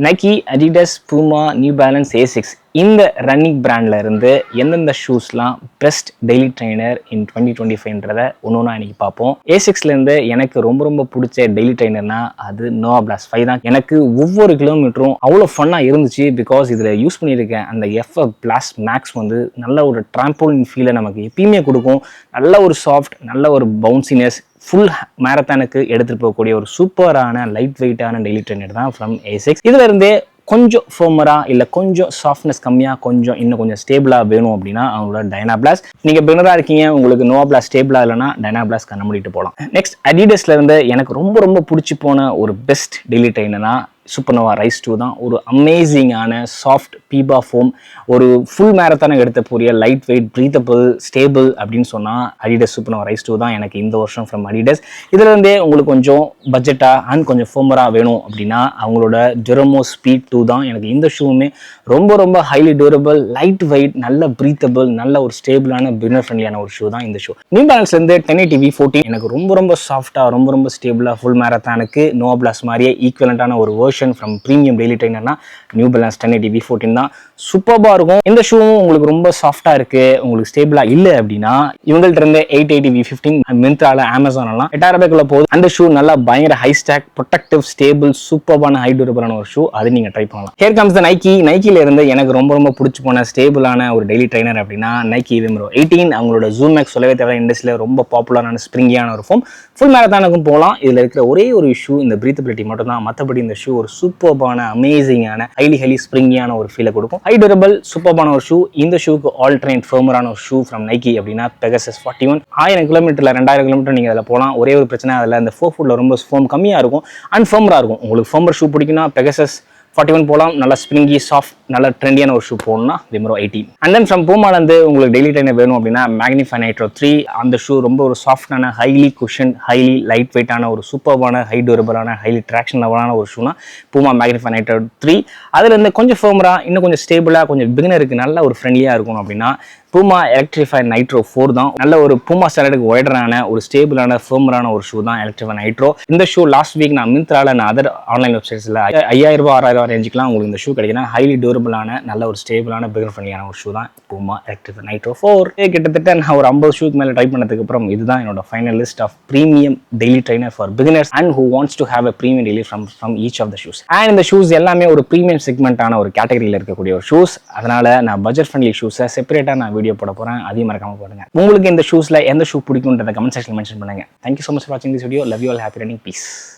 Nike, Adidas, பூமா, new balance, ஏசிக்ஸ் இந்த running பிராண்ட்ல இருந்து எந்தெந்த ஷூஸ்லாம் பெஸ்ட் டெய்லி ட்ரைனர் இன் 2025ன்றத ஒன்று இன்னைக்கு பார்ப்போம். ஏசிக்ஸ்லேருந்து எனக்கு ரொம்ப பிடிச்ச டெய்லி ட்ரைனர்னா அது நோவா பிளாஸ்ட் 5 தான். எனக்கு ஒவ்வொரு கிலோமீட்டரும் அவ்வளோ ஃபன்னாக இருந்துச்சு. பிகாஸ் இதில் யூஸ் பண்ணியிருக்கேன் அந்த எஃப்எஃப் பிளாஸ்ட் மேக்ஸ் வந்து நல்ல ஒரு ட்ராம்போலின் ஃபீலை நமக்கு எப்பயுமே கொடுக்கும். நல்ல ஒரு சாஃப்ட், நல்ல ஒரு பவுன்சினஸ், ஃபுல் மேரத்தானுக்கு எடுத்துகிட்டு போகக்கூடிய ஒரு சூப்பரான லைட் வெயிட்டான டெய்லி ட்ரைனர் தான் ஃப்ரம் ஏசிக்ஸ். இதுல இருந்தே கொஞ்சம் ஃபோமரா இல்லை கொஞ்சம் சாஃப்ட்னஸ் கம்மியாக இன்னும் கொஞ்சம் ஸ்டேபிளாக வேணும் அப்படின்னா அவங்களோட டைனாபிளாஸ்ட். நீங்கள் பிகினராக இருக்கீங்க, உங்களுக்கு நோவா பிளாஸ்ட் ஸ்டேபிளாக இல்லைனா டைனாபிளாஸ்ட் கண்ண மூடிட்டு போகலாம். நெக்ஸ்ட், அடிடாஸ்ல இருந்து எனக்கு ரொம்ப பிடிச்சி போன ஒரு பெஸ்ட் டெய்லி ட்ரைனர்னா சூப்பர்னோவா ரைஸ் 2 தான். ஒரு அமேசிங்கான சாஃப்ட் பீபா ஃபோம், ஒரு ஃபுல் மேரத்தான எடுத்த போறிய லைட் வெயிட், ப்ரீத்தபிள், ஸ்டேபிள் அப்படின்னு சொன்னால் அடிடாஸ் சூப்பர்னோவா ரைஸ் 2 தான் எனக்கு இந்த வருஷம் ஃப்ரம் அடிடாஸ். இதுல இருந்தே உங்களுக்கு கொஞ்சம் பட்ஜெட்டா அண்ட் கொஞ்சம் ஃபோமரா வேணும் அப்படின்னா அவங்களோட டெரோமோ ஸ்பீட் 2 தான். எனக்கு இந்த ஷூவுமே ரொம்ப ஹைலி டியூரபிள், லைட் வெயிட், நல்ல ப்ரீத்தபிள், நல்ல ஒரு ஸ்டேபிளான பிகினர் ஃப்ரெண்ட்லியான ஒரு ஷூ தான் இந்த ஷூ. நியூ பேலன்ஸ்ல இருந்து 1080 V14 எனக்கு ரொம்ப சாஃப்டா, ரொம்ப ஸ்டேபிளா, ஃபுல் மேரத்தானுக்கு நோவா பிளாஸ்ட் மாதிரியே ஈக்குவலண்டான ஒரு ஃப்ரம் பிரீமியம் டெய்லி ட்ரைனர்னா நியூ பேலன்ஸ் 1080 V14 தான். சூப்பர்பா இருக்கும். இந்த ஷூவும் உங்களுக்கு ரொம்ப சாஃப்டா இருக்கு, உங்களுக்கு ஸ்டேபிளா இல்ல அப்படின்னா இவங்கள்ட்ட இருந்து 880 V15 மிந்த்ரால, அமேசான்லாம் 8000 ரூபாய்க்குள்ள போகுது. அந்த ஷூ நல்லா பயங்கர ஹை ஸ்டாக், ப்ரொடெக்டிவ், ஸ்டேபிள், சூப்பர்பான ஹை டியூரபிளான ஒரு ஷூ. அது நீங்க ட்ரை பண்ணலாம். Here comes the Nike. நைக்கில இருந்து எனக்கு ரொம்ப பிடிச்சு போன ஸ்டேபிளான ஒரு டெய்லி ட்ரைனர் அப்படின்னா நைக்கி விம்ரோ 18. அவங்களோட ஜூம் மேக்ஸ் சொல்லவே தேவை, இண்டஸ்ட்ரியில ரொம்ப பாப்புலரான ஸ்ப்ரிங்கியான ஒரு ஃபோம். ஃபுல் மேரத்தானுக்கும் போகலாம். இதுல இருக்கிற ஒரே ஒரு இஷ்யூ இந்த பிரீத்தபிலிட்டி மட்டும் தான். மற்றபடி இந்த ஷூ ஒரு சூப்பர்பான, அமேசிங்கான, ஹைலி ஸ்ப்ரிங்கியான ஒரு ஃபீலை கொடுக்கும். ஹை டியூரபிள், சூப்பர்பான ஒரு ஷூ. இந்த ஷூக்கு ஆல்டர்னேட் ஃபர்மரான ஒரு ஷூ ஃப்ரம் நைக்கி அப்படின்னா பெகசஸ் 41. 1000 கிலோமீட்டர்ல 2000 கிலோமீட்டர் நீங்க அதில் போகலாம். ஒரே ஒரு பிரச்சனை, அதில் அந்த 4 ஃபுட்ல ரொம்ப ஃபோம் கம்மியா இருக்கும் அண்ட் ஃபர்மரா இருக்கும். உங்களுக்கு ஃபர்மர் ஷூ பிடிக்குன்னா பெகசஸ் 41 போகலாம். நல்ல ஸ்ப்ரிங்கி, சாஃப்ட், நல்ல ட்ரெண்டியான ஒரு ஷூ போகணும்னா விம்ரோ 18. அண்ட் தென் ஃப்ரம் பூமால இருந்து உங்களுக்கு டெய்லி ட்ரைனர் வேணும் அப்படின்னா மேக்னிஃபை நைட்ரோ 3. அந்த ஷூ ரொம்ப ஒரு சாஃப்டான, ஹைலி குஷன், ஹைலி லைட் வெயிட்டான, ஒரு சூப்பர்பான, ஹை டியூரபிளான, ஹைலி ட்ராக்ஷன் லெவலான ஒரு ஷூனா பூமா மேக்னிஃபை நைட்ரோ 3. அதுல இருந்து கொஞ்சம் ஃபர்மரா, இன்னும் கொஞ்சம் ஸ்டேபிளா, கொஞ்சம் பிகினருக்கு நல்ல ஒரு ஃப்ரெண்ட்லியா இருக்கும் அப்படின்னா பூமா எலக்ட்ரிஃபை நைட்ரோ 4 தான். நல்ல ஒரு பூமா ஸ்டாண்டர்டுக்கு ஒய்டரான, ஒரு ஸ்டேபிளான, ஃபர்மரான ஒரு ஷூ தான் எலக்ட்ரிஃபை நைட்ரோ. இந்த ஷூ லாஸ்ட் வீக் நான் மிந்த்ரால, அதர் ஆன்லைன் வெப்சைட்ஸ்ல 5000 ரூபாய் 6000 ரேஞ்சுக்குலாம் உங்களுக்கு இந்த ஷூ கிடைக்கும். ஹைலி டியூரபிளான, நல்ல ஒரு ஸ்டேபிளான, பிகினர் ஃப்ரெண்ட்லியான ஒரு ஷூ தான் பூமா எலக்ட்ரிஃபை நைட்ரோ 4. கிட்டத்தட்ட நான் ஒரு 50 ஷூக்கு மேல ட்ரை பண்ணதுக்கு அப்புறம் இதுதான் என்னோட final list of premium daily trainer for beginners and who wants to have a premium daily from each of the shoes. And இந்த ஷூஸ் எல்லாமே ஒரு பிரீமியம் செக்மெண்டான ஒரு கேட்டகரியில இருக்கக்கூடிய ஒரு ஷூஸ். அதனால நான் பட்ஜெட் ஃப்ரெண்ட்லி ஷூஸை செப்பரேட்டா நான் வீடியோ போட போறேன். அதையும் மறக்காம பாருங்க. உங்களுக்கு இந்த ஷூஸ்ல எந்த ஷூ பிடிக்கும்ன்றத கமெண்ட் செக்ஷன்ல மென்ஷன் பண்ணுங்க. Thank you so much for watching this video. Love you all. Happy running. Peace.